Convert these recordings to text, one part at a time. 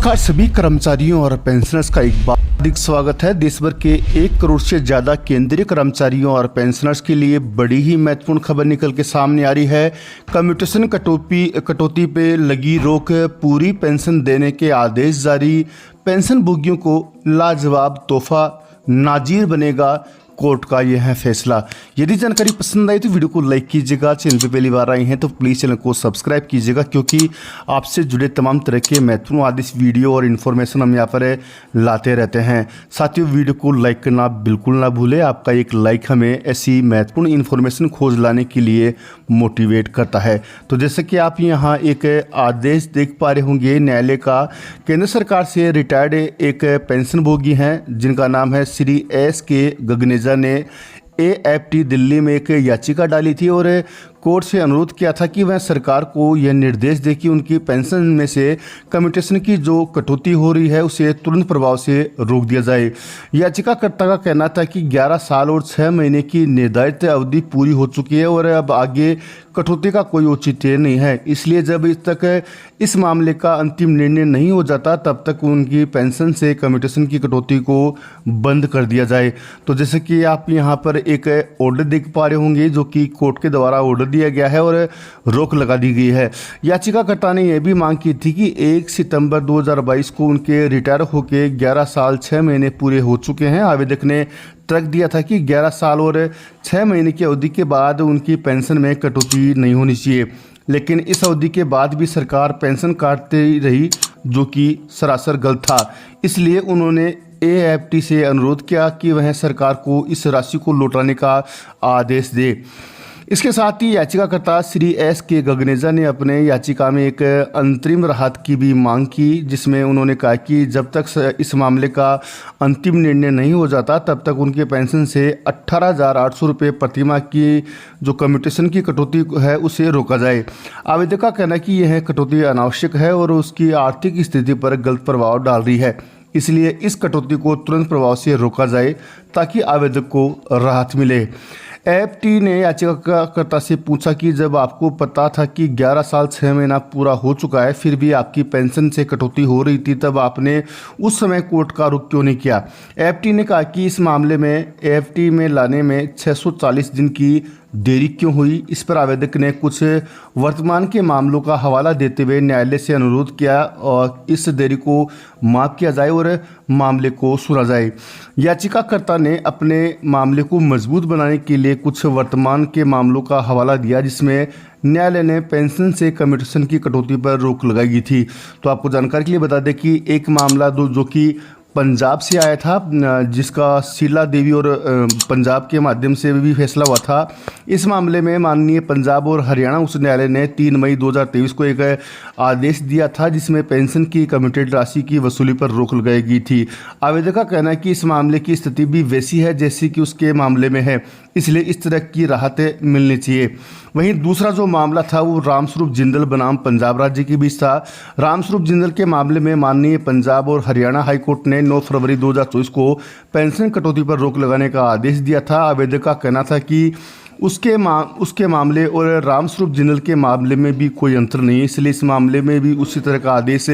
का सभी कर्मचारियों और पेंशनर्स का एक बार हार्दिक स्वागत है। देश भर के 1 करोड़ से ज्यादा केंद्रीय कर्मचारियों और पेंशनर्स के लिए बड़ी ही महत्वपूर्ण खबर निकल के सामने आ रही है। कम्यूटेशन कटौती पे लगी रोक, पूरी पेंशन देने के आदेश जारी, पेंशन भोगियों को लाजवाब तोहफा नाजीर बनेगा कोर्ट का यह है फैसला। यदि जानकारी पसंद आई तो वीडियो को लाइक कीजिएगा। चैनल पे पहली बार आए हैं तो प्लीज़ चैनल को सब्सक्राइब कीजिएगा, क्योंकि आपसे जुड़े तमाम तरह के महत्वपूर्ण आदेश वीडियो और इन्फॉर्मेशन हम यहाँ पर लाते रहते हैं। साथियों, वीडियो को लाइक करना बिल्कुल ना भूलें। आपका एक लाइक हमें ऐसी महत्वपूर्ण इन्फॉर्मेशन खोज लाने के लिए मोटिवेट करता है। तो जैसे कि आप यहाँ एक आदेश देख पा रहे होंगे न्यायालय का, केंद्र सरकार से रिटायर्ड एक पेंशन भोगी हैं जिनका नाम है श्री S.K. गगनेजा ने AFT दिल्ली में एक याचिका डाली थी और कोर्ट से अनुरोध किया था कि वह सरकार को यह निर्देश दे कि उनकी पेंशन में से कम्यूटेशन की जो कटौती हो रही है उसे तुरंत प्रभाव से रोक दिया जाए। याचिकाकर्ता का कहना था कि 11 साल और 6 महीने की निर्धारित अवधि पूरी हो चुकी है और अब आगे कटौती का कोई औचित्य नहीं है, इसलिए जब तक इस मामले का अंतिम निर्णय नहीं हो जाता तब तक उनकी पेंशन से कम्यूटेशन की कटौती को बंद कर दिया जाए। तो जैसे कि आप यहाँ पर एक ऑर्डर देख पा रहे होंगे जो कि कोर्ट के द्वारा ऑर्डर दिया गया है और रोक लगा दी गई है। याचिकाकर्ता ने यह भी मांग की थी कि 1 सितंबर 2022 को उनके रिटायर होकर 11 साल 6 महीने पूरे हो चुके हैं। आवेदक ने तर्क दिया था कि 11 साल और 6 महीने की अवधि के बाद उनकी पेंशन में कटौती नहीं होनी चाहिए, लेकिन इस अवधि के बाद भी सरकार पेंशन काटती रही, जो कि सरासर गलत था। इसलिए उन्होंने AFT से अनुरोध किया कि वह सरकार को इस राशि को लौटाने का आदेश दे। इसके साथ ही याचिकाकर्ता श्री S.K. गगनेजा ने अपने याचिका में एक अंतरिम राहत की भी मांग की, जिसमें उन्होंने कहा कि जब तक इस मामले का अंतिम निर्णय नहीं हो जाता तब तक उनके पेंशन से 18,800 रुपये प्रतिमाह की जो कम्यूटेशन की कटौती है उसे रोका जाए। आवेदक का कहना है कि यह कटौती अनावश्यक है और उसकी आर्थिक स्थिति पर गलत प्रभाव डाल रही है, इसलिए इस कटौती को तुरंत प्रभाव से रोका जाए ताकि आवेदक को राहत मिले। AFT ने याचिकाकर्ता से पूछा कि जब आपको पता था कि 11 साल 6 महीना पूरा हो चुका है फिर भी आपकी पेंशन से कटौती हो रही थी, तब आपने उस समय कोर्ट का रुख क्यों नहीं किया। AFT ने कहा कि इस मामले में AFT में लाने में 640 दिन की देरी क्यों हुई। इस पर आवेदक ने कुछ वर्तमान के मामलों का हवाला देते हुए न्यायालय से अनुरोध किया और इस देरी को माफ़ किया जाए और मामले को सुना जाए। याचिकाकर्ता ने अपने मामले को मजबूत बनाने के लिए कुछ वर्तमान के मामलों का हवाला दिया, जिसमें न्यायालय ने पेंशन से कम्यूटेशन की कटौती पर रोक लगाई गई थी। तो आपको जानकारी के लिए बता दें कि एक मामला जो कि पंजाब से आया था, जिसका शीला देवी और पंजाब के माध्यम से भी फैसला हुआ था। इस मामले में माननीय पंजाब और हरियाणा उच्च न्यायालय ने 3 मई 2023 को एक आदेश दिया था, जिसमें पेंशन की कम्यूटेड राशि की वसूली पर रोक लगाई गई थी। आवेदक का कहना है कि इस मामले की स्थिति भी वैसी है जैसी कि उसके मामले में है, इसलिए इस तरह की राहतें मिलनी चाहिए। वहीं दूसरा जो मामला था वो रामस्वरूप जिंदल बनाम पंजाब राज्य के बीच था। रामस्वरूप जिंदल के मामले में माननीय पंजाब और हरियाणा हाईकोर्ट ने 9 फरवरी 2024 को पेंशन कटौती पर रोक लगाने का आदेश दिया था। आवेदक का कहना था कि उसके मामले और रामस्वरूप जिंदल के मामले में भी कोई अंतर नहीं है, इसलिए इस मामले में भी उसी तरह का आदेश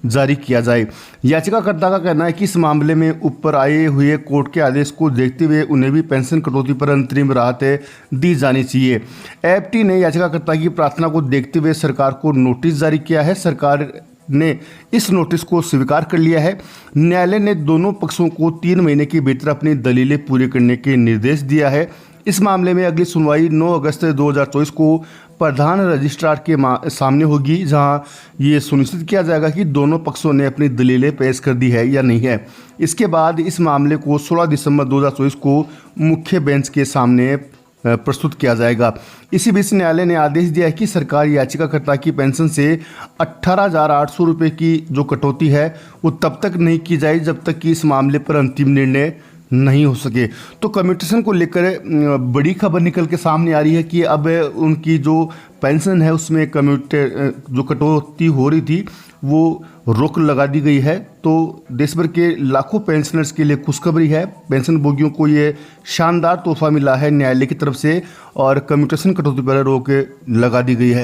जारी किया जाए। याचिकाकर्ता का कहना है कि इस मामले में ऊपर आए हुए कोर्ट के आदेश को देखते हुए उन्हें भी पेंशन कटौती पर अंतरिम राहतें दी जानी चाहिए। AFT ने याचिकाकर्ता की प्रार्थना को देखते हुए सरकार को नोटिस जारी किया है। सरकार ने इस नोटिस को स्वीकार कर लिया है। न्यायालय ने दोनों पक्षों को 3 महीने के भीतर अपनी दलीलें पूरी करने के निर्देश दिया है। इस मामले में अगली सुनवाई 9 अगस्त 2024 को प्रधान रजिस्ट्रार के सामने होगी, जहां ये सुनिश्चित किया जाएगा कि दोनों पक्षों ने अपनी दलीलें पेश कर दी है या नहीं है। इसके बाद इस मामले को 16 दिसंबर 2024 को मुख्य बेंच के सामने प्रस्तुत किया जाएगा। इसी बीच न्यायालय ने आदेश दिया है कि सरकार याचिकाकर्ता की पेंशन से 18,800 रुपये की जो कटौती है वो तब तक नहीं की जाए जब तक कि इस मामले पर अंतिम निर्णय नहीं हो सके। तो कम्यूटेशन को लेकर बड़ी खबर निकल के सामने आ रही है कि अब उनकी जो पेंशन है उसमें जो कटौती हो रही थी वो रोक लगा दी गई है। तो देश भर के लाखों पेंशनर्स के लिए खुशखबरी है। पेंशन भोगियों को ये शानदार तोहफा मिला है न्यायालय की तरफ से और कम्यूटेशन कटौती पर रोक लगा दी गई है।